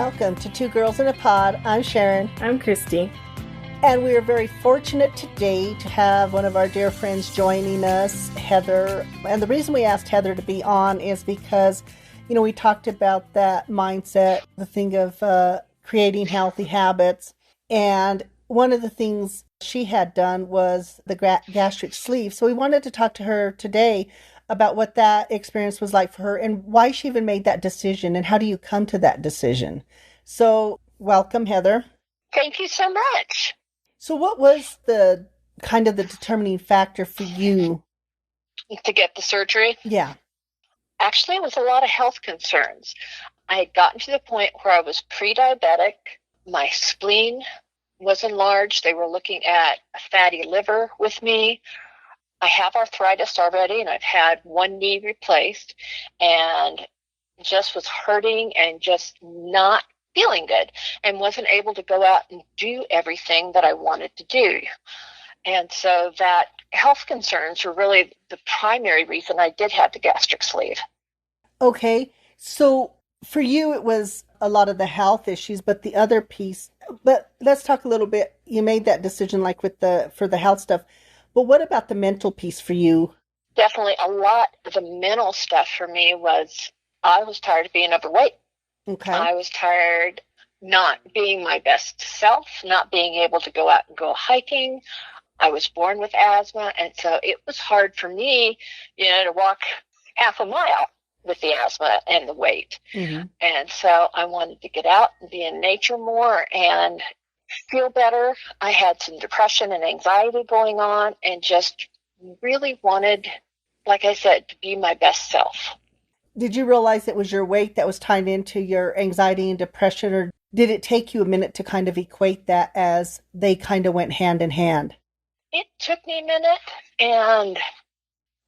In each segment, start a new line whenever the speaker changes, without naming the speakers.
welcome to Two Girls in a Pod. I'm Sharon.
I'm Christy.
And we are very fortunate today to have one of our dear friends joining us, Heather. And the reason we asked Heather to be on is because, we talked about that mindset, the thing of creating healthy habits. And one of the things she had done was the gastric sleeve. So we wanted to talk to her today about what that experience was like for her and why she even made that decision and how do you come to that decision. So welcome, Heather.
Thank you so much.
So what was the kind of the determining factor for you?
To get the surgery?
Yeah.
Actually, it was a lot of health concerns. I had gotten to the point where I was pre-diabetic. My spleen was enlarged. They were looking at a fatty liver with me. I have arthritis already, and I've had one knee replaced, and just was hurting and just not feeling good, and wasn't able to go out and do everything that I wanted to do. And so that health concerns were really the primary reason I did have the gastric sleeve.
Okay. So for you, it was a lot of the health issues, but the other piece, but let's talk a little bit. You made that decision like for the health stuff. But what about the mental piece for you?
Definitely a lot of the mental stuff for me was I was tired of being overweight.
Okay.
I was tired not being my best self, not being able to go out and go hiking. I was born with asthma, and so it was hard for me, to walk half a mile with the asthma and the weight. Mm-hmm. And so I wanted to get out and be in nature more and feel better. I had some depression and anxiety going on and just really wanted, like I said, to be my best self.
Did you realize it was your weight that was tied into your anxiety and depression, or did it take you a minute to kind of equate that as they kind of went hand in hand?
It took me a minute, and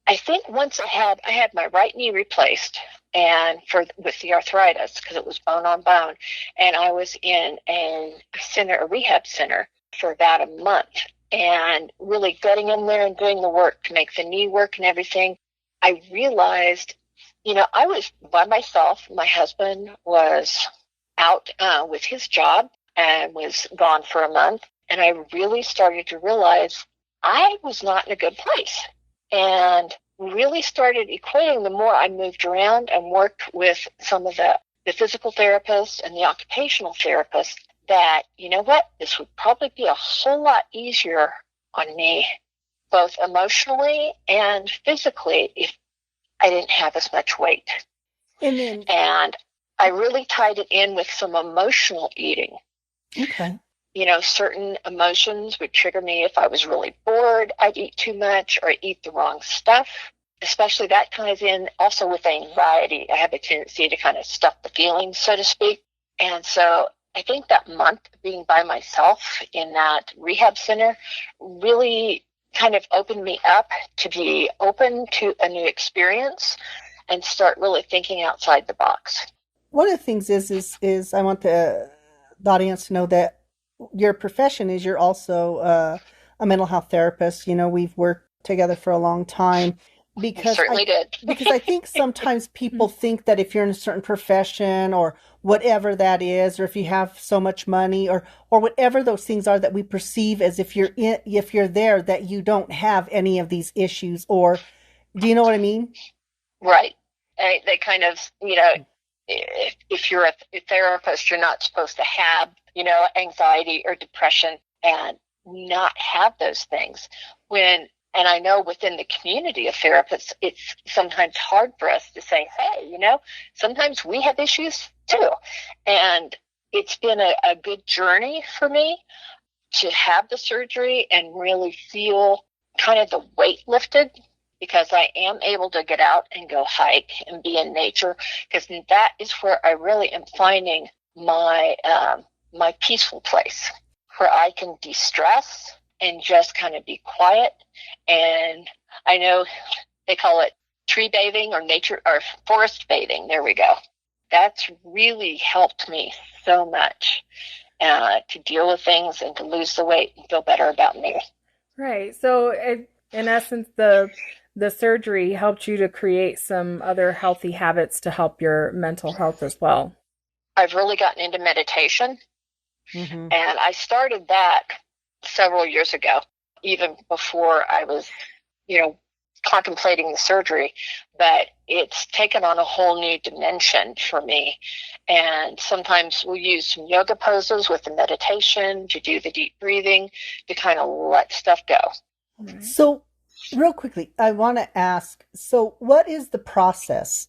I think once I had my right knee replaced, and with the arthritis, because it was bone on bone, and I was in a rehab center for about a month, and really getting in there and doing the work to make the knee work and everything. I realized, I was by myself. My husband was out with his job and was gone for a month, and I really started to realize I was not in a good place, and really started equating the more I moved around and worked with some of the physical therapists and the occupational therapists that, this would probably be a whole lot easier on me, both emotionally and physically, if I didn't have as much weight. And I really tied it in with some emotional eating.
Okay.
Certain emotions would trigger me if I was really bored. I'd eat too much or eat the wrong stuff. Especially that ties in also with anxiety. I have a tendency to kind of stuff the feelings, so to speak. And so I think that month being by myself in that rehab center really kind of opened me up to be open to a new experience and start really thinking outside the box.
One of the things is I want the audience to know that your profession is you're also a mental health therapist. We've worked together for a long time. Because because I think sometimes people think that if you're in a certain profession or whatever that is, or if you have so much money or whatever those things are that we perceive as if you're there, that you don't have any of these issues, or do you know what I mean?
Right. They kind of, if you're a therapist, you're not supposed to have, anxiety or depression and not have those things. And I know within the community of therapists, it's sometimes hard for us to say, hey, sometimes we have issues too. And it's been a good journey for me to have the surgery and really feel kind of the weight lifted, because I am able to get out and go hike and be in nature, because that is where I really am finding my peaceful place where I can de-stress and just kind of be quiet. And I know they call it tree bathing or nature or forest bathing. There we go. That's really helped me so much to deal with things and to lose the weight and feel better about me.
Right. So in essence, the surgery helped you to create some other healthy habits to help your mental health as well.
I've really gotten into meditation.
Mm-hmm.
And I started that several years ago, even before I was, contemplating the surgery. But it's taken on a whole new dimension for me. And sometimes we'll use some yoga poses with the meditation to do the deep breathing to kind of let stuff go.
Right.
So, real quickly, I want to ask, so what is the process?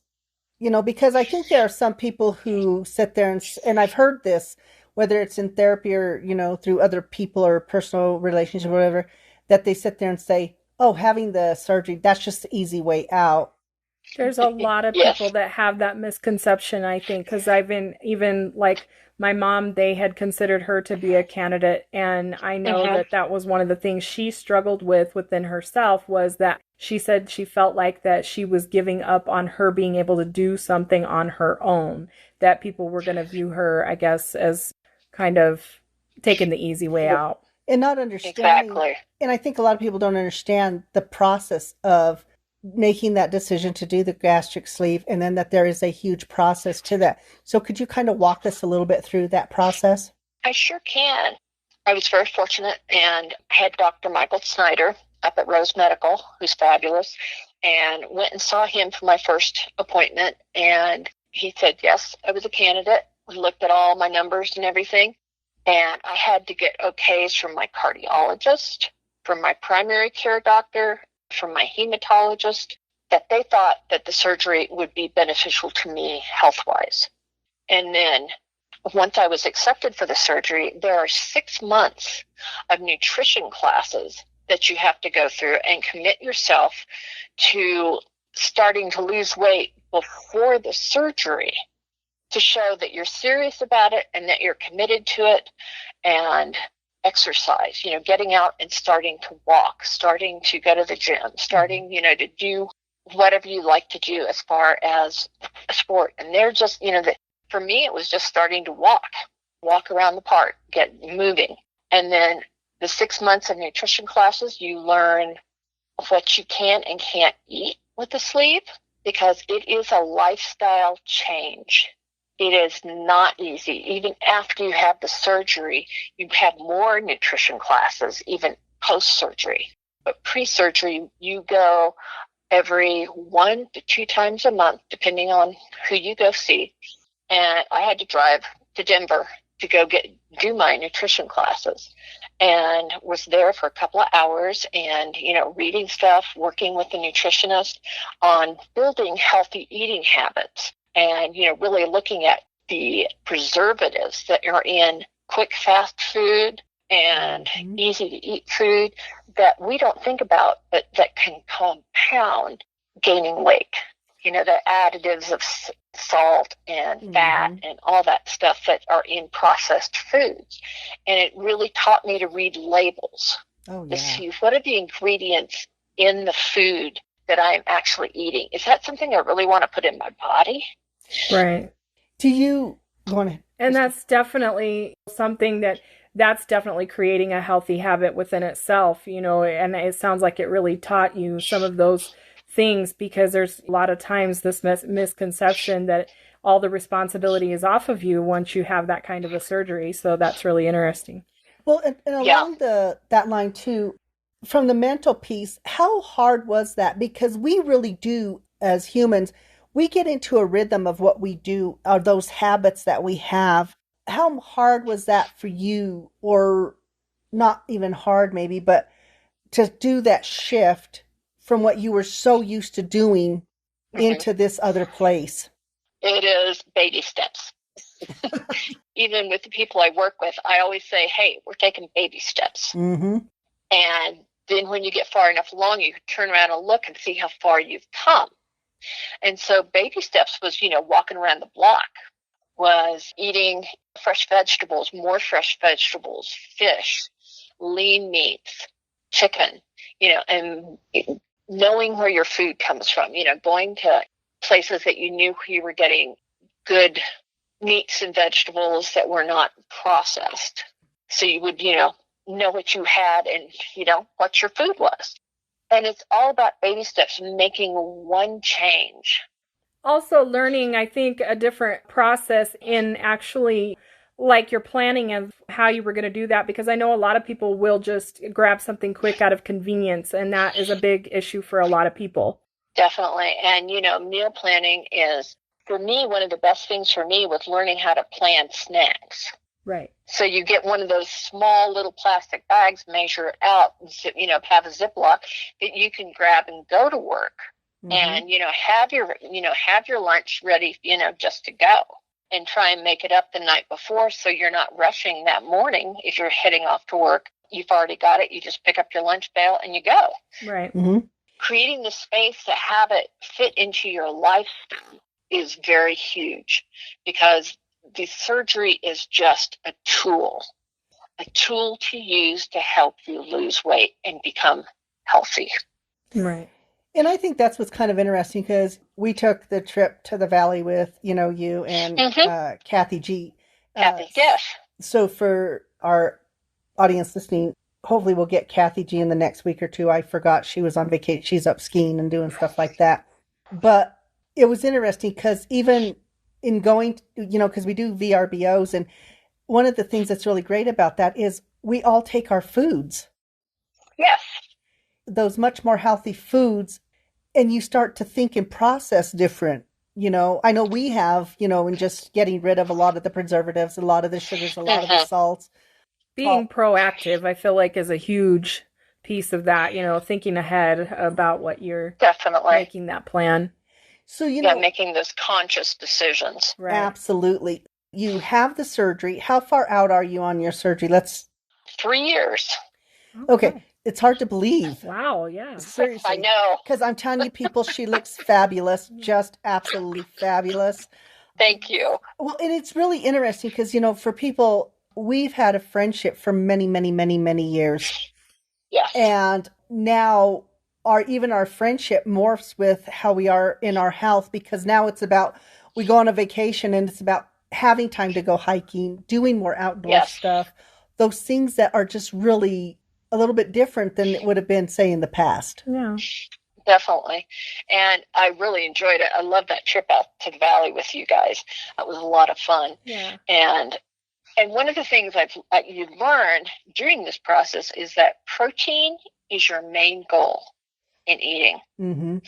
Because I think there are some people who sit there and I've heard this, whether it's in therapy or, through other people or personal relationship or whatever, that they sit there and say, oh, having the surgery, that's just the easy way out.
There's a lot of
Yes.
people that have that misconception, I think, because I've been even like my mom, they had considered her to be a candidate. And I know that was one of the things she struggled with within herself, was that she said she felt like that she was giving up on her being able to do something on her own, that people were going to view her, I guess, as kind of taking the easy way out.
And not understanding.
Exactly.
And I think a lot of people don't understand the process of making that decision to do the gastric sleeve, and then that there is a huge process to that. So could you kind of walk us a little bit through that process?
I sure can. I was very fortunate, and I had Dr. Michael Snyder up at Rose Medical, who's fabulous, and went and saw him for my first appointment. And he said, yes, I was a candidate. We looked at all my numbers and everything. And I had to get okays from my cardiologist, from my primary care doctor, from my hematologist, that they thought that the surgery would be beneficial to me health-wise. And then once I was accepted for the surgery, there are 6 months of nutrition classes that you have to go through and commit yourself to starting to lose weight before the surgery, to show that you're serious about it and that you're committed to it. And exercise, getting out and starting to walk, starting to go to the gym, starting, to do whatever you like to do as far as a sport. And they're just, for me, it was just starting to walk around the park, get moving. And then the 6 months of nutrition classes, you learn what you can and can't eat with the sleeve, because it is a lifestyle change. It is not easy. Even after you have the surgery, you have more nutrition classes, even post-surgery. But pre-surgery, you go every 1 to 2 times a month, depending on who you go see. And I had to drive to Denver to go do my nutrition classes, and was there for a couple of hours and, reading stuff, working with the nutritionist on building healthy eating habits. And, really looking at the preservatives that are in quick, fast food and easy to eat food that we don't think about, but that can compound gaining weight. The additives of salt and fat and all that stuff that are in processed foods. And it really taught me to read labels to see what are the ingredients in the food that I'm actually eating. Is that something I really want to put in my body?
Right.
Do you want to?
And that's definitely something that's definitely creating a healthy habit within itself, and it sounds like it really taught you some of those things, because there's a lot of times this misconception that all the responsibility is off of you once you have that kind of a surgery. So that's really interesting.
Well, and along that line too, from the mental piece, how hard was that? Because we really do, as humans, we get into a rhythm of what we do, or those habits that we have. How hard was that for you? Or not even hard maybe, but to do that shift from what you were so used to doing into this other place?
It is baby steps. Even with the people I work with, I always say, hey, we're taking baby steps. And then when you get far enough along, you can turn around and look and see how far you've come. And so baby steps was, walking around the block, was eating fresh vegetables, more fresh vegetables, fish, lean meats, chicken, and knowing where your food comes from, going to places that you knew you were getting good meats and vegetables that were not processed. So you would, know what you had and, what your food was. And it's all about baby steps, making one change.
Also learning, I think, a different process in actually like your planning of how you were going to do that, because I know a lot of people will just grab something quick out of convenience, and that is a big issue for a lot of people.
Definitely. And, meal planning is, for me, one of the best things for me was learning how to plan snacks.
Right.
So you get one of those small little plastic bags, measure it out, have a Ziploc that you can grab and go to work. Mm-hmm. And, have your lunch ready, just to go, and try and make it up the night before. So you're not rushing that morning. If you're heading off to work, you've already got it. You just pick up your lunch pail and you go.
Right.
Mm-hmm.
Creating the space to have it fit into your lifestyle is very huge, because the surgery is just a tool to use to help you lose weight and become healthy.
Right.
And I think that's what's kind of interesting, because we took the trip to the Valley with, you and Kathy G.
Kathy, yes.
So for our audience listening, hopefully we'll get Kathy G in the next week or two. I forgot she was on vacation. She's up skiing and doing stuff like that. But it was interesting because even in going, because we do VRBOs, and one of the things that's really great about that is we all take our foods.
Yes.
Those much more healthy foods, and you start to think and process different. I know we have, in just getting rid of a lot of the preservatives, a lot of the sugars, a lot of the salts.
Being proactive, I feel like, is a huge piece of that, thinking ahead about what you're
definitely
making that plan.
So,
making those conscious decisions.
Right.
Absolutely. You have the surgery. How far out are you on your surgery?
3 years.
Okay. It's hard to believe.
Wow, yeah.
Seriously.
I know.
Because I'm telling you, people, she looks fabulous. Just absolutely fabulous.
Thank you.
Well, and it's really interesting because, for people, we've had a friendship for many, many, many, many years.
Yes.
And now our friendship morphs with how we are in our health, because now it's about, we go on a vacation and it's about having time to go hiking, doing more outdoor stuff. Those things that are just really a little bit different than it would have been, say, in the past.
Yeah.
Definitely. And I really enjoyed it. I love that trip out to the Valley with you guys. It was a lot of fun.
Yeah.
And one of the things you've learned during this process is that protein is your main goal in eating.
Mm-hmm.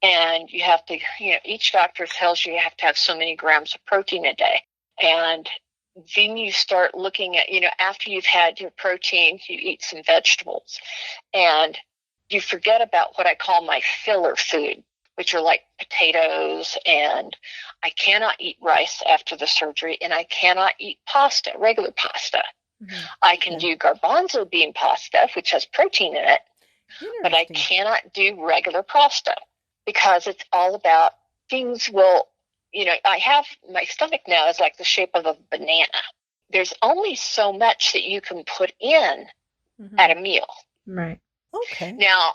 And you have to, each doctor tells you have to have so many grams of protein a day. And then you start looking at, after you've had your protein, you eat some vegetables, and you forget about what I call my filler food, which are like potatoes, and I cannot eat rice after the surgery, and I cannot eat pasta, regular pasta. Mm-hmm. I can do garbanzo bean pasta, which has protein in it, but I cannot do regular pasta, because it's all about things will, I have, my stomach now is like the shape of a banana. There's only so much that you can put in at a meal.
Right.
Okay.
Now,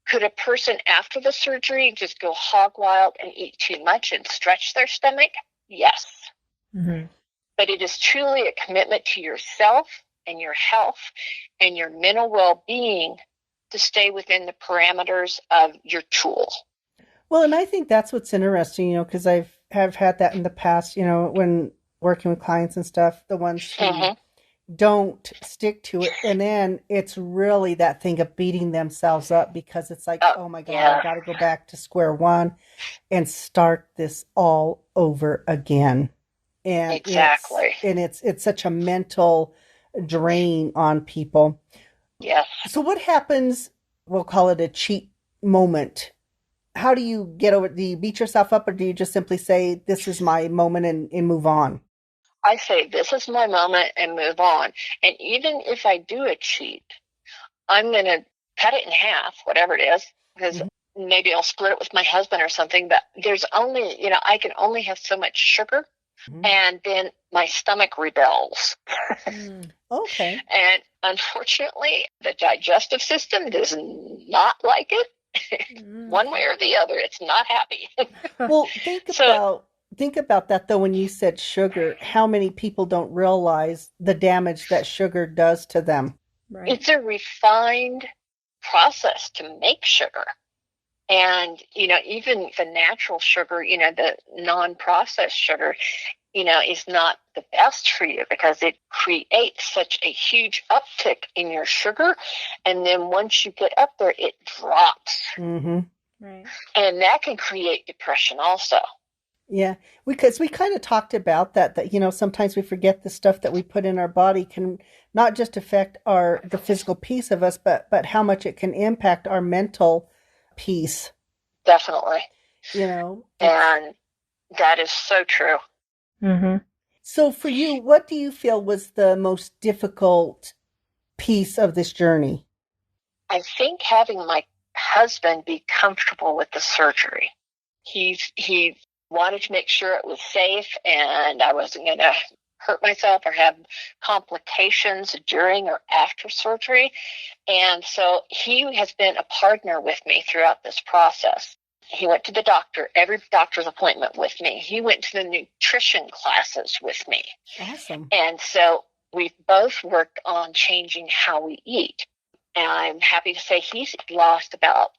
could a person after the surgery just go hog wild and eat too much and stretch their stomach? Yes.
Mm-hmm.
But it is truly a commitment to yourself and your health and your mental well-being to stay within the parameters of your tool.
Well, and I think that's what's interesting, because have had that in the past, when working with clients and stuff, the ones who don't stick to it. And then it's really that thing of beating themselves up, because it's like, oh my God, I got to go back to square one and start this all over again. And
exactly.
It's such a mental drain on people.
Yes.
So what happens, we'll call it a cheat moment. How do you get over? Do you beat yourself up, or do you just simply say, this is my moment and move on?
I say, this is my moment and move on. And even if I do a cheat, I'm going to cut it in half, whatever it is, because maybe I'll split it with my husband or something. But there's only, I can only have so much sugar, and then my stomach rebels.
Okay.
And unfortunately, the digestive system does not like it. One way or the other, it's not happy.
Well, think about that though. When you said sugar, how many people don't realize the damage that sugar does to them?
Right.
It's a refined process to make sugar. And, even the natural sugar, the non-processed sugar, is not the best for you because it creates such a huge uptick in your sugar. And then once you get up there, it drops.
Mm-hmm.
Right.
And that can create depression also.
Yeah, because we kind of talked about that, sometimes we forget the stuff that we put in our body can not just affect the physical piece of us, but how much it can impact our mental piece.
Definitely. And that is so true.
Mm-hmm.
So for you, what do you feel was the most difficult piece of this journey?
I think having my husband be comfortable with the surgery. He wanted to make sure it was safe and I wasn't going to hurt myself or have complications during or after surgery. And so he has been a partner with me throughout this process. He went to the doctor, every doctor's appointment with me. He went to the nutrition classes with me.
Awesome.
And so we've both worked on changing how we eat. And I'm happy to say he's lost about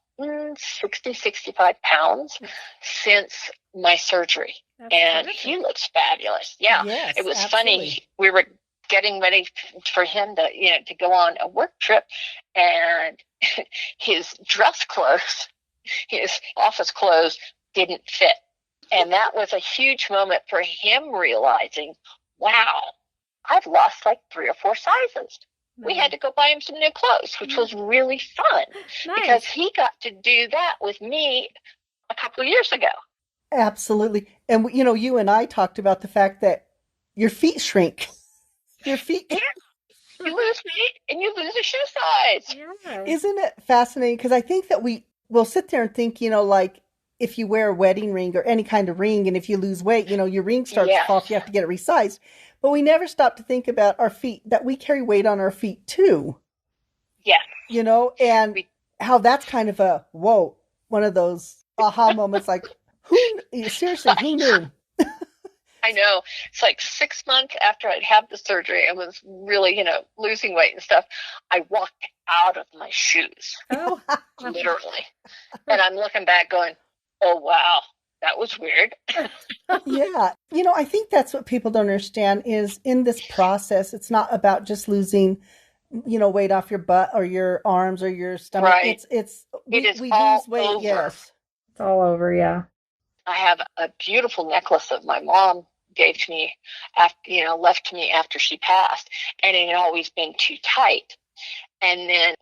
60, 65 pounds since my surgery.
That's
and
terrific.
He looks fabulous. Yeah.
Yes,
it was
absolutely.
funny. We were getting ready for him to go on a work trip, and his dress clothes, his office clothes didn't fit. And that was a huge moment for him realizing, wow, I've lost like 3 or 4 sizes. We had to go buy him some new clothes, which was really fun.
Nice.
Because he got to do that with me a couple of years ago.
Absolutely. And, you and I talked about the fact that your feet shrink. Your feet.
Yeah. You lose weight and you lose a shoe size.
Yeah.
Isn't it fascinating? Because I think that we will sit there and think, like if you wear a wedding ring or any kind of ring, and if you lose weight, your ring starts to fall off, you have to get it resized. But we never stop to think about our feet, that we carry weight on our feet too.
Yes.
And how that's kind of one of those aha moments, like, who knew?
I know. It's like 6 months after I'd had the surgery and was really, losing weight and stuff, I walked out of my shoes.
Oh.
Literally. And I'm looking back going, oh, wow, that was weird.
Yeah. I think that's what people don't understand is in this process, it's not about just losing, weight off your butt or your arms or your stomach.
Right.
We
all
lose weight.
over.
Yes.
It's all over. Yeah.
I have a beautiful necklace that my mom gave to me after, left to me after she passed, and it had always been too tight. And then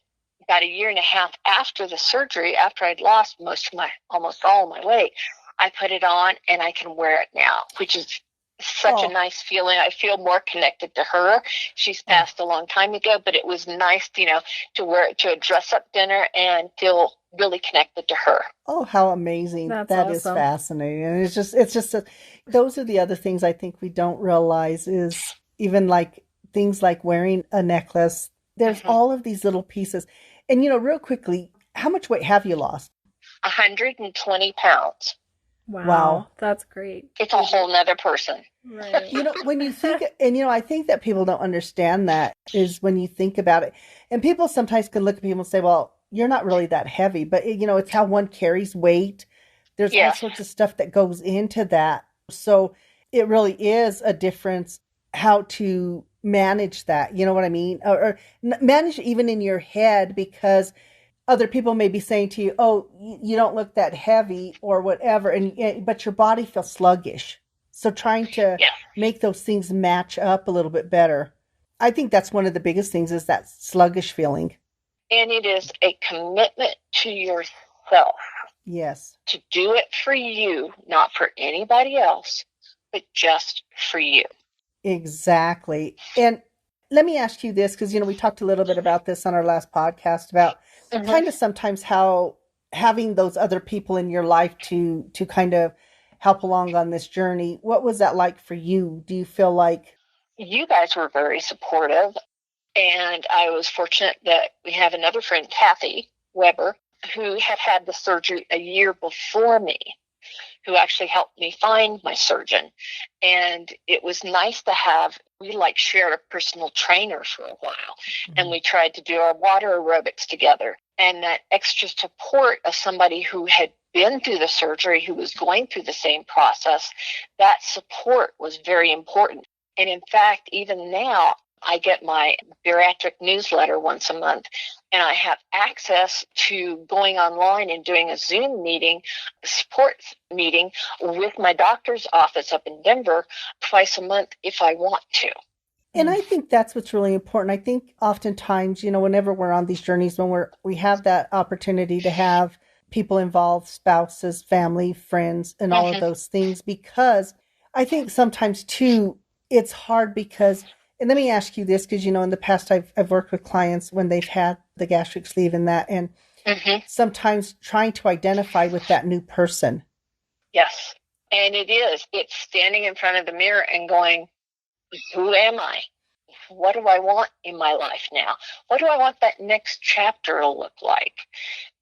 about 1.5 years after the surgery, after I'd lost almost all of my weight, I put it on and I can wear it now, which is such a nice feeling. I feel more connected to her. She's passed a long time ago, but it was nice, to wear it to a dress-up dinner and feel really connected to her.
Oh, how amazing.
That's
That
awesome.
is fascinating. And it's just those are the other things I think we don't realize is even like things like wearing a necklace. There's all of these little pieces. And, real quickly, how much weight have you lost?
120 pounds.
Wow. That's great.
It's a whole nother person.
Right.
When you think, and, I think that people don't understand that is when you think about it. And people sometimes can look at people and say, well, you're not really that heavy, but it's how one carries weight. There's all sorts of stuff that goes into that. So it really is a difference how to manage that. You know what I mean? Or manage even in your head, because other people may be saying to you, oh, you don't look that heavy or whatever. But your body feels sluggish. So trying to make those things match up a little bit better. I think that's one of the biggest things is that sluggish feeling.
And it is a commitment to yourself.
Yes.
To do it for you, not for anybody else, but just for you.
Exactly. And let me ask you this, because, we talked a little bit about this on our last podcast about kind of sometimes how having those other people in your life to kind of help along on this journey. What was that like for you? Do you feel like?
You guys were very supportive. And I was fortunate that we have another friend, Kathy Weber, who had the surgery a year before me, who actually helped me find my surgeon. And it was nice to have, we shared a personal trainer for a while. And we tried to do our water aerobics together. And that extra support of somebody who had been through the surgery, who was going through the same process, that support was very important. And in fact, even now, I get my bariatric newsletter once a month, and I have access to going online and doing a Zoom meeting, a support meeting with my doctor's office up in Denver twice a month if I want to.
And I think that's what's really important. I think oftentimes, whenever we're on these journeys, when we have that opportunity to have people involved, spouses, family, friends, and all of those things, because I think sometimes too, it's hard because, and let me ask you this, because, in the past I've worked with clients when they've had the gastric sleeve and that, and sometimes trying to identify with that new person.
Yes. And it's standing in front of the mirror and going, who am I? What do I want in my life now? What do I want that next chapter to look like?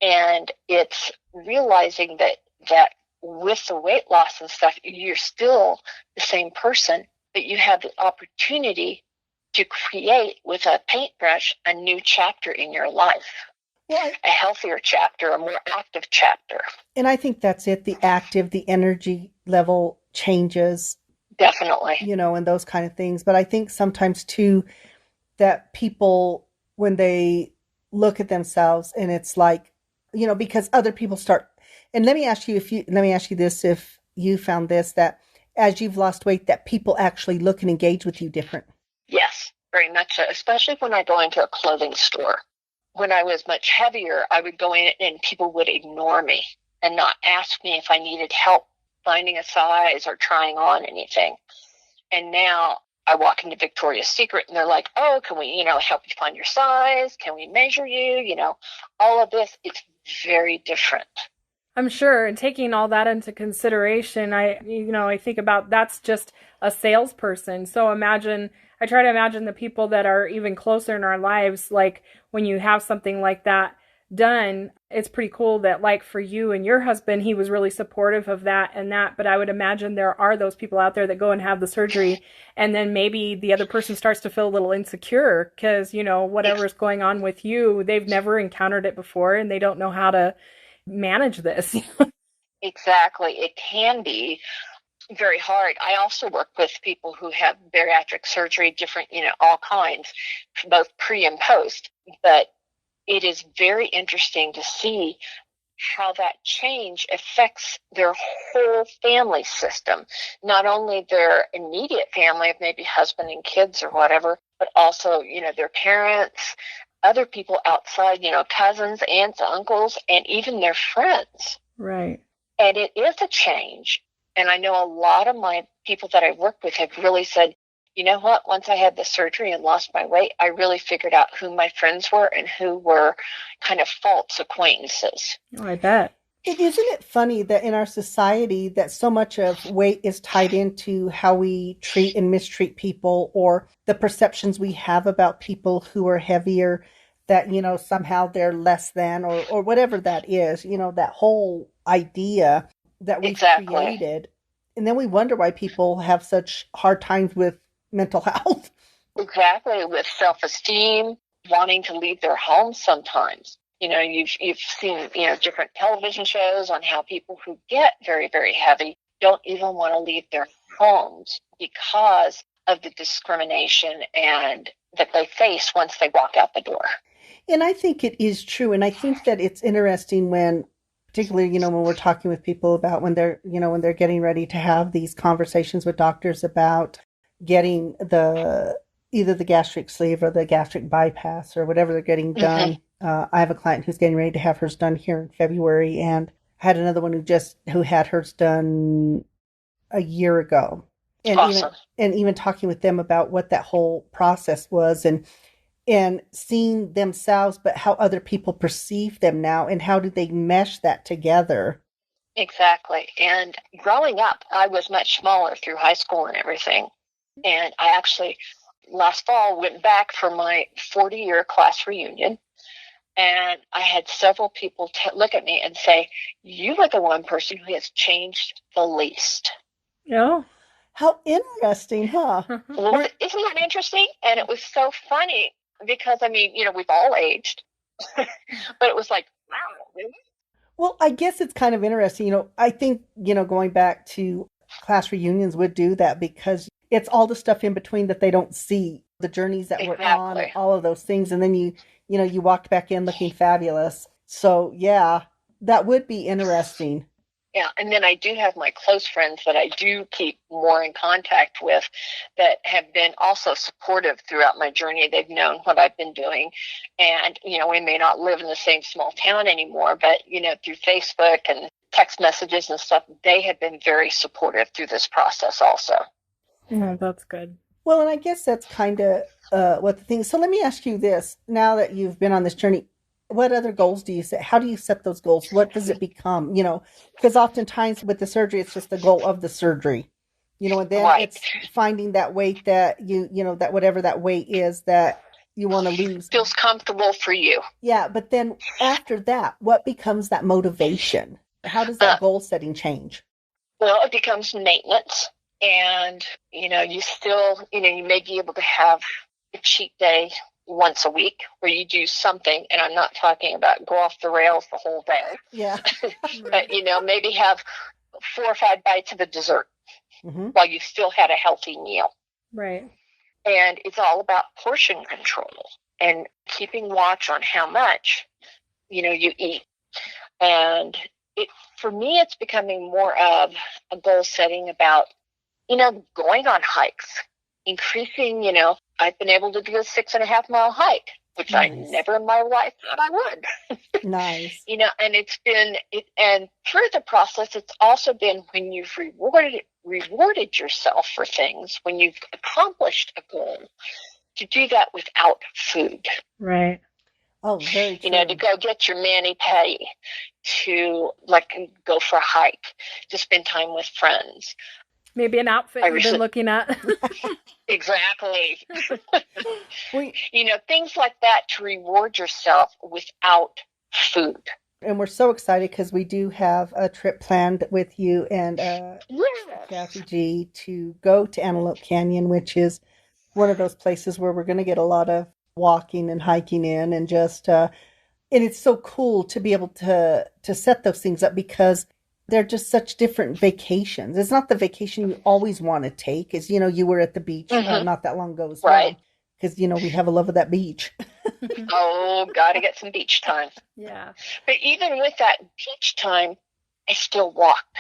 And it's realizing that with the weight loss and stuff, you're still the same person, but you have the opportunity to create with a paintbrush a new chapter in your life. Well, a healthier chapter, a more active chapter.
And I think that's it. The energy level changes.
Definitely.
And those kind of things. But I think sometimes too, that people, when they look at themselves and it's like, because other people start, and let me ask you this, if you found this, that as you've lost weight, that people actually look and engage with you different.
Yes, very much so, especially when I go into a clothing store. When I was much heavier, I would go in and people would ignore me and not ask me if I needed help finding a size or trying on anything. And now I walk into Victoria's Secret and they're like, oh, can we, help you find your size? Can we measure you? All of this, it's very different.
I'm sure. And taking all that into consideration, I think about that's just a salesperson. So I try to imagine the people that are even closer in our lives, like when you have something like that done, it's pretty cool that, like, for you and your husband, he was really supportive of that, but I would imagine there are those people out there that go and have the surgery and then maybe the other person starts to feel a little insecure because, whatever's going on with you, they've never encountered it before and they don't know how to manage this.
Exactly. It can be very hard. I also work with people who have bariatric surgery, different, all kinds, both pre and post, but it is very interesting to see how that change affects their whole family system, not only their immediate family of maybe husband and kids or whatever, but also, their parents, other people outside, cousins, aunts, uncles, and even their friends.
Right.
And it is a change. And I know a lot of my people that I've worked with have really said, you know what, once I had the surgery and lost my weight, I really figured out who my friends were and who were kind of false acquaintances.
Oh, I bet.
Isn't it funny that in our society that so much of weight is tied into how we treat and mistreat people, or the perceptions we have about people who are heavier, that, somehow they're less than, or whatever that is, that whole idea that we created. And then we wonder why people have such hard times with mental health.
Exactly, with self-esteem, wanting to leave their homes sometimes. You've seen, different television shows on how people who get very, very heavy don't even want to leave their homes because of the discrimination and that they face once they walk out the door.
And I think it is true. And I think that it's interesting when, particularly, when we're talking with people about when they're getting ready to have these conversations with doctors about getting either the gastric sleeve or the gastric bypass or whatever they're getting done. I have a client who's getting ready to have hers done here in February, and I had another one who had hers done a year ago. And
awesome.
even talking with them about what that whole process was and seeing themselves, but how other people perceive them now and how do they mesh that together.
Exactly. And growing up, I was much smaller through high school and everything. And I actually, last fall, went back for my 40-year class reunion. And I had several people look at me and say, you are the one person who has changed the least.
Oh.
How interesting, huh?
Well, isn't that interesting? And it was so funny because, we've all aged. But it was like, wow, really?
Well, I guess it's kind of interesting. I think, going back to class reunions would do that because it's all the stuff in between that they don't see, the journeys that we're on and
Exactly.
all of those things. And then you walked back in looking fabulous. So yeah, that would be interesting.
Yeah, and then I do have my close friends that I do keep more in contact with that have been also supportive throughout my journey. They've known what I've been doing. And, we may not live in the same small town anymore, but, through Facebook and text messages and stuff, they have been very supportive through this process also.
Yeah, that's good.
Well, and I guess that's kind of what the thing. So let me ask you this: now that you've been on this journey, what other goals do you set? How do you set those goals? What does it become? Because oftentimes with the surgery, it's just the goal of the surgery. And then
Right.
it's finding that weight that that whatever that weight is that you want to lose
Feels comfortable for you.
Yeah, but then after that, what becomes that motivation? How does that goal setting change?
Well, it becomes maintenance. And, you still, you may be able to have a cheat day once a week where you do something. And I'm not talking about go off the rails the whole day.
Yeah.
But, maybe have 4 or 5 bites of a dessert while you still had a healthy meal.
Right.
And it's all about portion control and keeping watch on how much, you eat. And for me, it's becoming more of a goal setting about, going on hikes, increasing, I've been able to do a 6.5 mile hike, which
Nice.
I never in my life thought I would.
Nice.
And it's been, and through the process, it's also been when you've rewarded yourself for things, when you've accomplished a goal, to do that without food.
Right.
Oh, very true.
To go get your mani-pedi, to go for a hike, to spend time with friends.
Maybe an outfit you've been looking at.
Exactly. Things like that to reward yourself without food.
And we're so excited because we do have a trip planned with you and Kathy G to go to Antelope Canyon, which is one of those places where we're going to get a lot of walking and hiking in, and just and it's so cool to be able to set those things up because they're just such different vacations. It's not the vacation you always want to take, as you were at the beach not that long ago as well.
Right.
Because we have a love of that beach.
Oh, gotta get some beach time.
Yeah.
But even with that beach time, I still walked.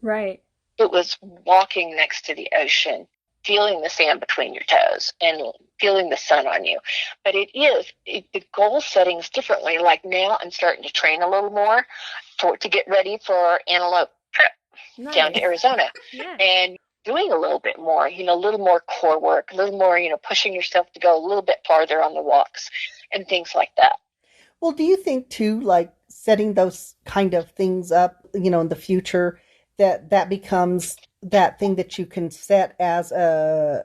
Right.
It was walking next to the ocean, feeling the sand between your toes and feeling the sun on you. But the goal settings differently. Like now I'm starting to train a little more to get ready for Antelope trip down to Arizona.
Yeah.
And doing a little bit more, a little more core work, a little more, pushing yourself to go a little bit farther on the walks and things like that.
Well, do you think too, like setting those kind of things up, in the future, that becomes that thing that you can set as a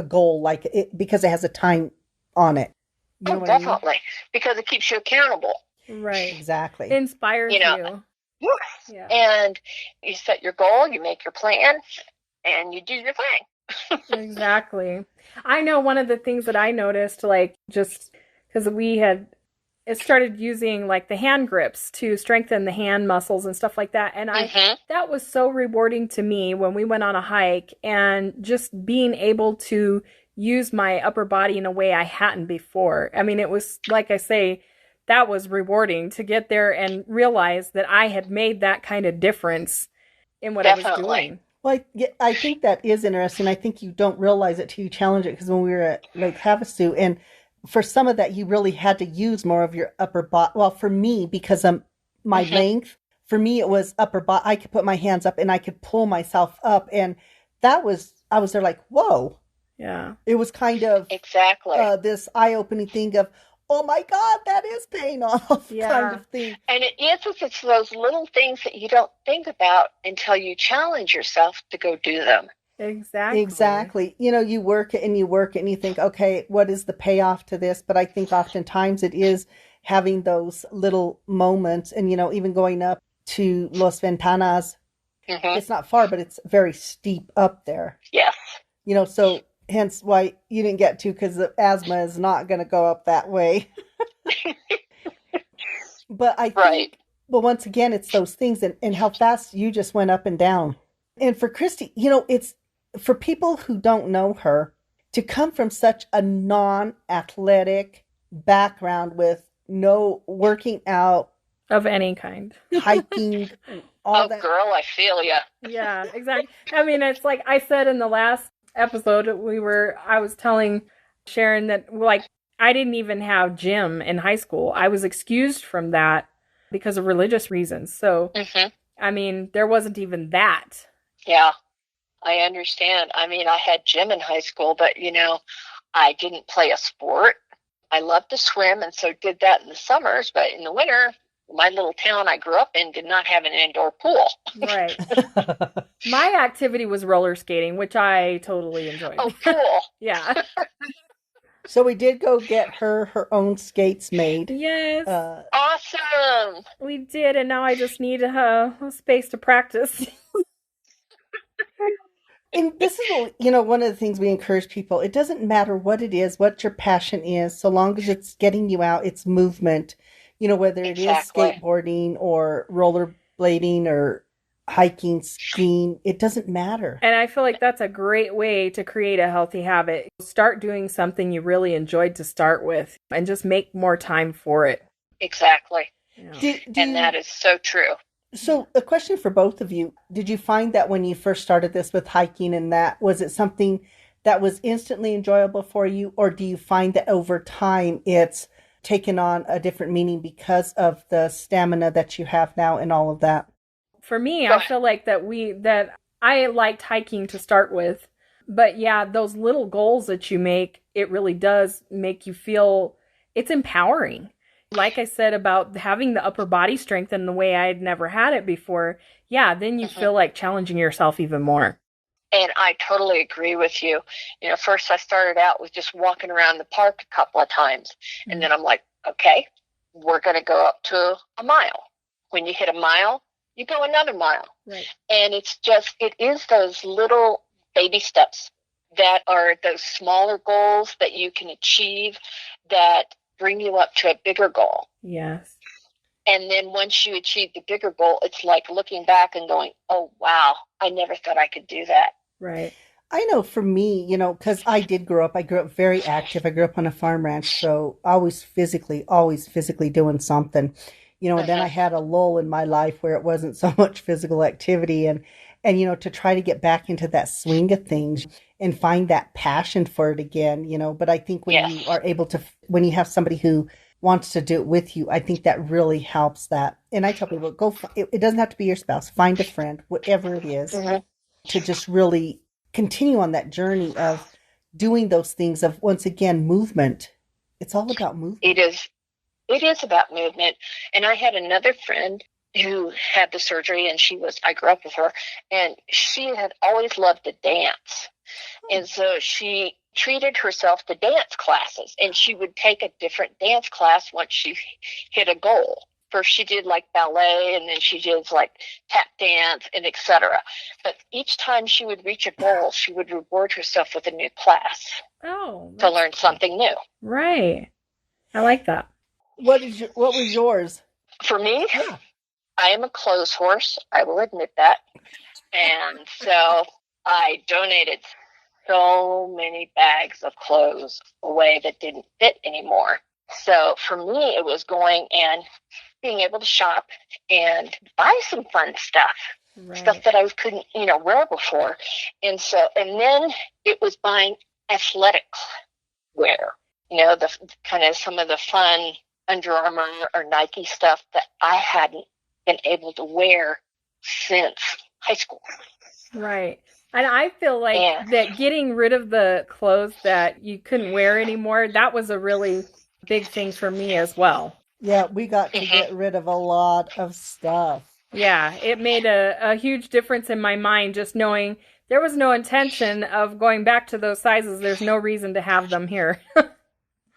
goal, because it has a time on it? You know what
definitely.
I mean?
Because it keeps you accountable.
Right.
Exactly.
It inspires you.
Yes.
Yeah.
And you set your goal, you make your plan, and you do your thing.
Exactly. I know one of the things that I noticed, just because we had started using the hand grips to strengthen the hand muscles and stuff like that. And that was so rewarding to me when we went on a hike, and just being able to use my upper body in a way I hadn't before. I mean, it was, like I say, that was rewarding to get there and realize that I had made that kind of difference in what I was doing.
Well, I think that is interesting. I think you don't realize it till you challenge it, because when we were at Lake Havasu, and for some of that, you really had to use more of your upper body. Well, for me, because of my length, for me, it was upper body. I could put my hands up and I could pull myself up. And I was there like, whoa.
Yeah.
It was kind of
exactly
this eye-opening thing of, oh my God, that is paying off kind of thing.
And it's those little things that you don't think about until you challenge yourself to go do them.
Exactly. You work it and you work it and you think, okay, what is the payoff to this? But I think oftentimes it is having those little moments, and, even going up to Los Ventanas, it's not far, but it's very steep up there.
Yes.
So hence why you didn't get to, because the asthma is not going to go up that way. But I think, but once again, it's those things and how fast you just went up and down. And for Christy, it's for people who don't know her, to come from such a non-athletic background with no working out
of any kind,
hiking, all that.
Girl, I feel ya.
Yeah, exactly. I mean, it's like I said in the last episode, I was telling Sharon that, like, I didn't even have gym in high school. I was excused from that because of religious reasons. So, I mean, there wasn't even that.
Yeah, I understand. I mean, I had gym in high school, but, I didn't play a sport. I loved to swim, and so did that in the summers. But in the winter, my little town I grew up in did not have an indoor pool.
Right. My activity was roller skating, which I totally enjoyed.
Oh, cool.
Yeah.
So we did go get her own skates made.
Yes.
Awesome.
We did, and now I just need a space to practice.
And this is, one of the things we encourage people. It doesn't matter what it is, what your passion is, so long as it's getting you out, it's movement. Whether it is skateboarding or rollerblading or hiking, skiing, it doesn't matter.
And I feel like that's a great way to create a healthy habit. Start doing something you really enjoyed to start with and just make more time for it.
Exactly.
Yeah.
And that is so true.
So a question for both of you. Did you find that when you first started this with hiking and that, was it something that was instantly enjoyable for you? Or do you find that over time it's taken on a different meaning because of the stamina that you have now and all of that?
For me, I feel like that I liked hiking to start with. But yeah, those little goals that you make, it really does make you feel it's empowering. Like I said about having the upper body strength in the way I had never had it before, yeah, then you feel like challenging yourself even more.
And I totally agree with you. First I started out with just walking around the park a couple of times. And then I'm like, okay, we're going to go up to a mile. When you hit a mile, you go another mile.
Right.
And it is those little baby steps that are those smaller goals that you can achieve that bring you up to a bigger goal.
Yes.
And then once you achieve the bigger goal, it's like looking back and going, oh, wow, I never thought I could do that.
Right.
I know for me, because I grew up very active. I grew up on a farm ranch, so always physically doing something, and then I had a lull in my life where it wasn't so much physical activity and to try to get back into that swing of things and find that passion for it again, but I think when you are able to, when you have somebody who wants to do it with you, I think that really helps that. And I tell people, it doesn't have to be your spouse, find a friend, whatever it is, to just really continue on that journey of doing those things of, once again, movement. It's all about movement.
It is about movement. And I had another friend who had the surgery, and I grew up with her, and she had always loved to dance. And so she treated herself to dance classes, and she would take a different dance class once she hit a goal. First she did like ballet, and then she did like tap dance and etc. But each time she would reach a goal, she would reward herself with a new class to learn something new.
Right. I like that.
What was yours?
For me, I am a clothes horse. I will admit that. And so I donated so many bags of clothes away that didn't fit anymore. So for me, it was going and being able to shop and buy some fun stuff, stuff that I couldn't, wear before. And then it was buying athletic wear, the kind of some of the fun Under Armour or Nike stuff that I hadn't been able to wear since high school.
Right. And I feel like that getting rid of the clothes that you couldn't wear anymore, that was a really big thing for me as well.
Yeah, we got to get rid of a lot of stuff.
Yeah, it made a huge difference in my mind just knowing there was no intention of going back to those sizes. There's no reason to have them here.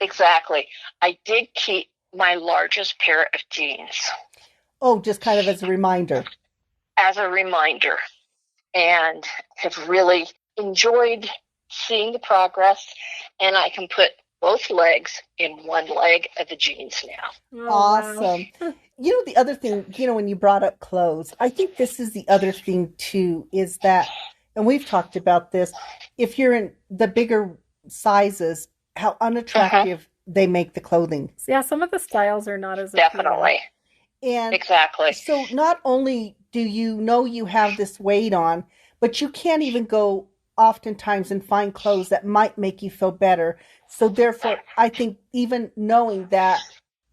Exactly. I did keep my largest pair of jeans.
Oh, just kind of as a reminder.
As a reminder. And have really enjoyed seeing the progress. And I can put both legs in one leg of the jeans now.
Awesome.
Wow.
the other thing, when you brought up clothes, I think this is the other thing too, is that, and we've talked about this, if you're in the bigger sizes, how unattractive they make the clothing.
Yeah, some of the styles are not as
Definitely.
And
exactly.
So not only do you have this weight on, but you can't even go oftentimes and find clothes that might make you feel better. So therefore, I think even knowing that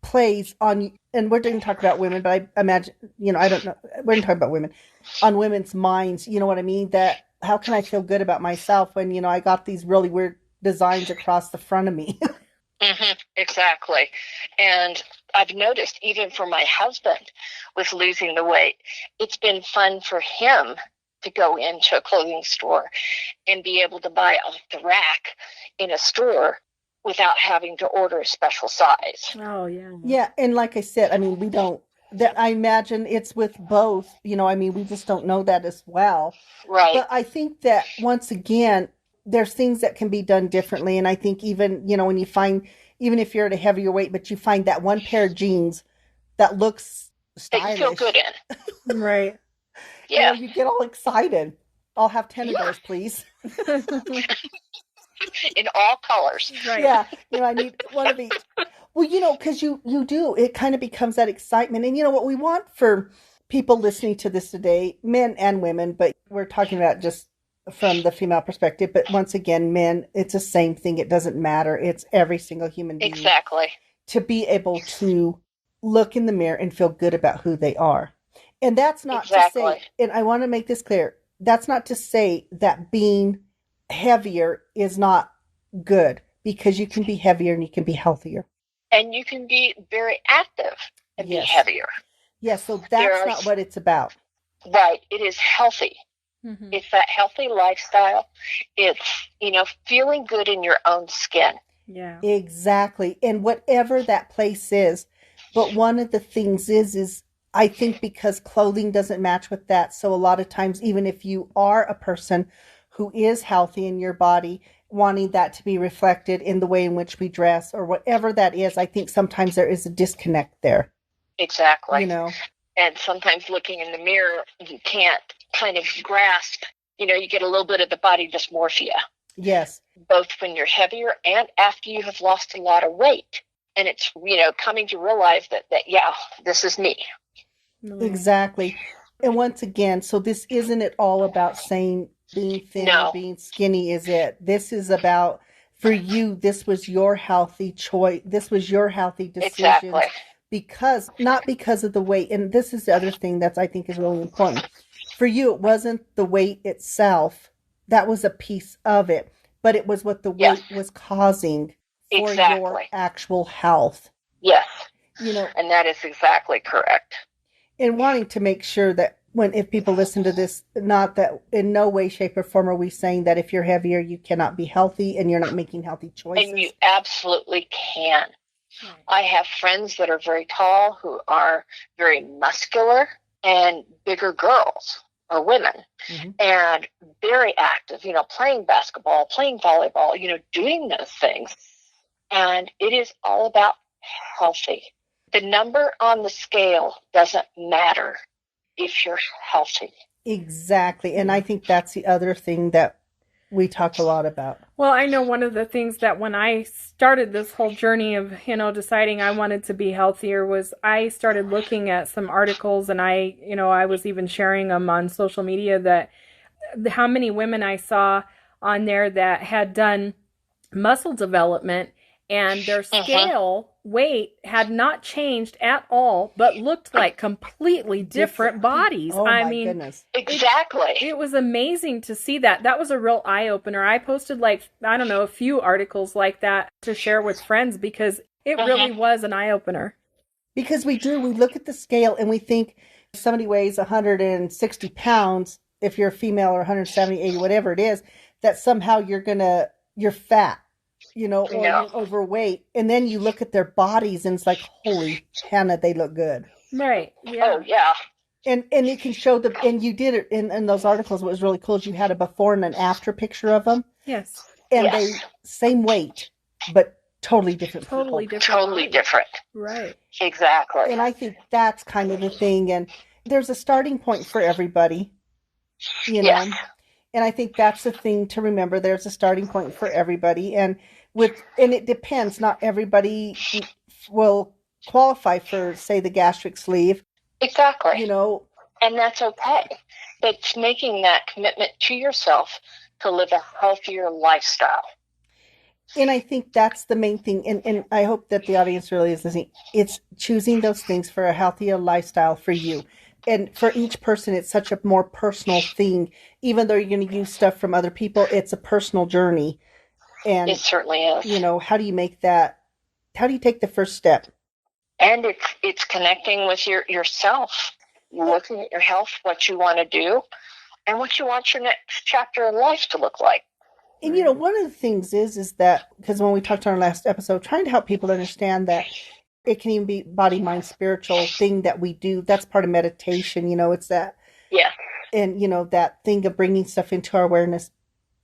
plays on, and we're going to talk about women, but I imagine, I don't know, we're going to talk about women, on women's minds, you know what I mean? That how can I feel good about myself when, I got these really weird designs across the front of me?
Exactly. And I've noticed even for my husband with losing the weight, it's been fun for him to go into a clothing store and be able to buy off the rack in a store without having to order a special size.
Oh, yeah.
Yeah. And like I said, I mean, I imagine it's with both, we just don't know that as well.
Right.
But I think that once again, there's things that can be done differently. And I think even, when you find, even if you're at a heavier weight, but you find that one pair of jeans that looks stylish.
That you feel good in.
Right.
Yeah.
You get all excited. I'll have 10 of those, please.
In all colors.
Right.
Yeah. I need one of each. Well, because you do, it kind of becomes that excitement. And what we want for people listening to this today, men and women, but we're talking about just from the female perspective. But once again, men, it's the same thing. It doesn't matter. It's every single human being.
Exactly.
To be able to look in the mirror and feel good about who they are. And that's not to say, and I want to make this clear, that's not to say that being heavier is not good, because you can be heavier and you can be healthier.
And you can be very active and be heavier.
Yeah, so that's not what it's about.
Right. It is healthy. Mm-hmm. It's that healthy lifestyle. It's, feeling good in your own skin.
Yeah.
Exactly. And whatever that place is. But one of the things is I think because clothing doesn't match with that. So a lot of times, even if you are a person who is healthy in your body, wanting that to be reflected in the way in which we dress or whatever that is, I think sometimes there is a disconnect there.
Exactly. And sometimes looking in the mirror, you can't kind of grasp, you get a little bit of the body dysmorphia.
Yes.
Both when you're heavier and after you have lost a lot of weight. And it's, coming to realize that, yeah, this is me.
Exactly. And once again, so this isn't at all about saying being thin or being skinny, is it? This is about, for you, this was your healthy choice. This was your healthy decision. Exactly. Not because of the weight. And this is the other thing that I think is really important. For you, it wasn't the weight itself. That was a piece of it. But it was what the weight was causing for your actual health.
Yes. And that is exactly correct.
And wanting to make sure that if people listen to this, not that in no way, shape, or form are we saying that if you're heavier, you cannot be healthy and you're not making healthy choices.
And you absolutely can. I have friends that are very tall who are very muscular, and bigger girls or women, and very active, playing basketball, playing volleyball, doing those things. And it is all about healthy. The number on the scale doesn't matter if you're healthy.
Exactly. And I think that's the other thing that we talk a lot about.
Well, I know one of the things that when I started this whole journey of, deciding I wanted to be healthier was I started looking at some articles, and I was even sharing them on social media, that how many women I saw on there that had done muscle development, and their scale weight had not changed at all, but looked like completely different bodies.
Oh, my goodness.
Exactly.
It was amazing to see that. That was a real eye-opener. I posted a few articles like that to share with friends, because it really was an eye-opener.
Because we look at the scale and we think if somebody weighs 160 pounds, if you're a female, or 170, 80, whatever it is, that somehow you're fat. Or you're overweight. And then you look at their bodies and it's like, holy Hannah, they look good.
Right. Yeah.
Oh, yeah.
And it can show and you did it in those articles. What was really cool is you had a before and an after picture of them.
Yes.
And they, same weight, but totally different
Totally
people.
different.
Totally different.
Right.
Exactly.
And I think that's kind of the thing. And there's a starting point for everybody, you know.
Yes.
And I think that's the thing to remember. There's a starting point for everybody. And it depends. Not everybody will qualify for, say, the gastric sleeve.
Exactly.
You know.
And that's okay. It's making that commitment to yourself to live a healthier lifestyle.
And I think that's the main thing. And I hope that the audience really is listening. It's choosing those things for a healthier lifestyle for you. And for each person, it's such a more personal thing. Even though you're going to use stuff from other people, it's a personal journey. And
it certainly is.
You know, how do you make that? How do you take the first step?
And it's connecting with yourself, looking at your health, what you want to do, and what you want your next chapter in life to look like.
And, you know, one of the things is that, because when we talked on our last episode, trying to help people understand that it can even be body, mind, spiritual thing that we do. That's part of meditation. You know, it's that.
Yeah.
And, you know, that thing of bringing stuff into our awareness,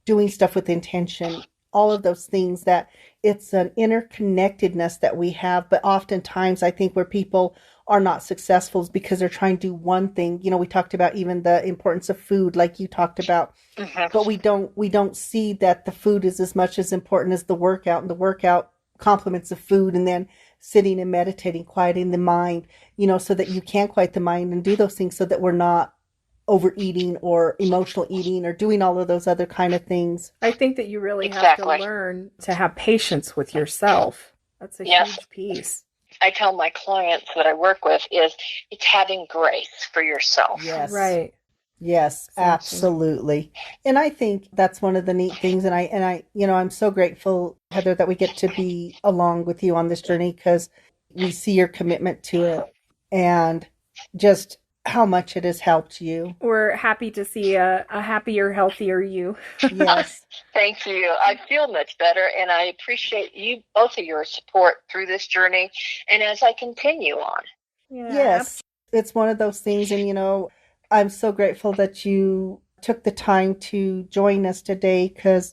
doing stuff with intention, all of those things, that it's an interconnectedness that we have. But oftentimes I think where people are not successful is because they're trying to do one thing. You know, we talked about even the importance of food, like you talked about, but we don't see that the food is as much as important as the workout, and the workout complements the food, and then sitting and meditating, quieting the mind, you know, so that you can quiet the mind and do those things so that we're not overeating or emotional eating or doing all of those other kind of things.
I think that you really have to learn to have patience with yourself. That's a huge piece.
I tell my clients that I work with is it's having grace for yourself.
Yes.
Right.
Yes, absolutely. And I think that's one of the neat things. And I, you know, I'm so grateful, Heather, that we get to be along with you on this journey, because we see your commitment to it and just how much it has helped you.
We're happy to see a happier, healthier you.
Yes.
Thank you. I feel much better, and I appreciate you, both of your support through this journey and as I continue on.
Yeah.
Yes, it's one of those things. And, you know, I'm so grateful that you took the time to join us today, because,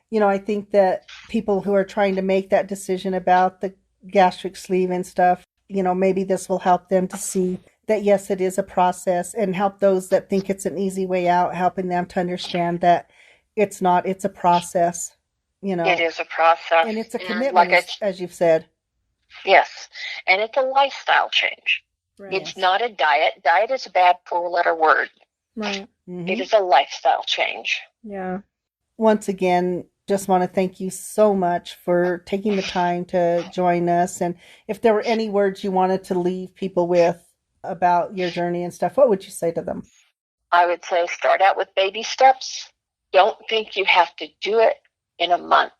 you know, I think that people who are trying to make that decision about the gastric sleeve and stuff, you know, maybe this will help them to see that, yes, it is a process, and help those that think it's an easy way out, helping them to understand that it's not, it's a process, you know.
It is a process.
And it's a commitment, as you've said.
Yes. And it's a lifestyle change. Right. It's not a diet. Diet is a bad four-letter word.
Right.
Mm-hmm.
It is a lifestyle change.
Yeah.
Once again, just want to thank you so much for taking the time to join us. And if there were any words you wanted to leave people with about your journey and stuff, what would you say to them?
I would say start out with baby steps. Don't think you have to do it in a month.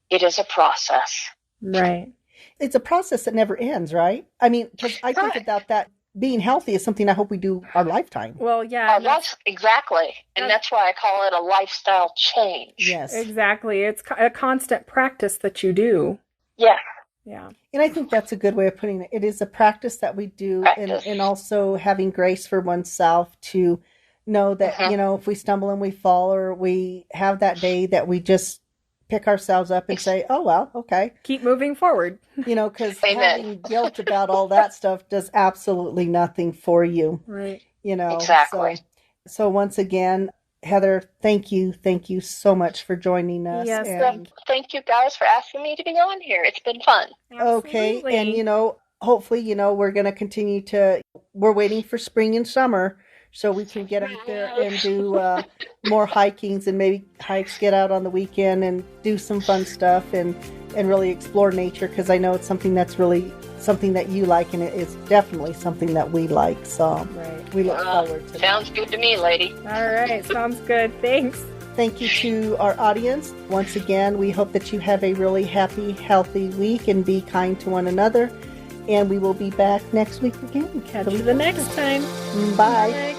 It is a process.
Right.
It's a process that never ends, right? I mean, because I think about that, being healthy is something I hope we do our lifetime.
Well, yeah.
Exactly. And that's why I call it a lifestyle change.
Yes.
Exactly. It's a constant practice that you do.
Yes.
Yeah.
And I think that's a good way of putting it. It is a practice that we do, and also having grace for oneself to know that, you know, if we stumble and we fall, or we have that day that we just pick ourselves up and say, oh, well, okay.
Keep moving forward.
You know, because having guilt about all that stuff does absolutely nothing for you.
Right.
You know.
Exactly.
So once again, Heather, thank you so much for joining us.
Yes,
and
thank you guys for asking me to be on here. It's been fun.
Okay, and you know, hopefully, you know, we're going to continue we're waiting for spring and summer so we can get out there and do more hikings, and maybe get out on the weekend and do some fun stuff and really explore nature, because I know it's something that's really something that you like, and it is definitely something that we like. So we look forward to it.
Sounds good to me, lady.
All right. Sounds good. Thanks.
Thank you to our audience. Once again, we hope that you have a really happy, healthy week, and be kind to one another. And we will be back next week again.
Catch you the next time.
Bye.